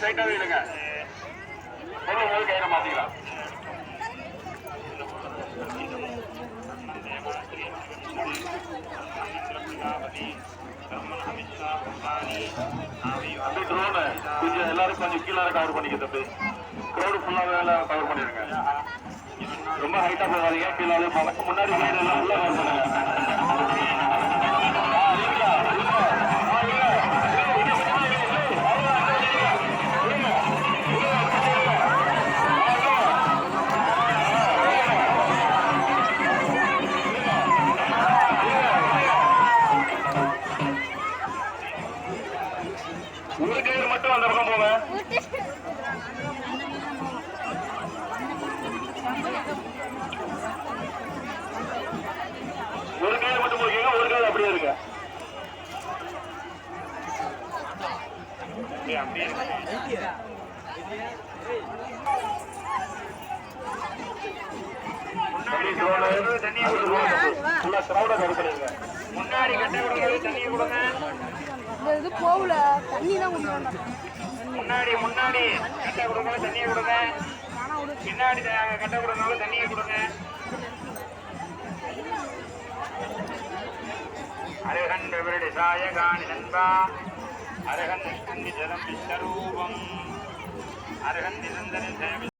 லைட்டாவே இடுங்க. பொருள் போது கையில மாத்திக்கலாம். அப்படி ட்ரோனு கொஞ்சம் எல்லாரும் கொஞ்சம் கீழே கவர் பண்ணிக்க தம்பி. க்ரௌடு ஃபுல்லாக கவர் பண்ணிருங்க. ரொம்ப ஹைட்டா போகாதீங்க. கீழே முன்னாடி சைடு எல்லாம் ஃபுல்லா கவர் பண்ணுங்க. ஒரு கயிறு மட்டும் அந்த பக்கம் போங்க. ஒரு கயிறு மட்டும் போகீங்க. ஒரு கயிறு அப்படியே இருக்கு. முன்னாடி கட்ட கொடுங்க. தண்ணி கொடுங்க. இது போகல தண்ணி தான் கொடுங்க. முன்னாடி முன்னாடி கட்டை கொடுங்க. தண்ணியை கொடுங்க. பின்னாடி கட்டை கொடுங்க. தண்ணியை கொடுங்க. அரகன் விவரடி சாயகாணி நண்பா அரகன் நிஷ்கந்தி ஜலம் விஸ்வரூபம் அரகன் நிரந்தன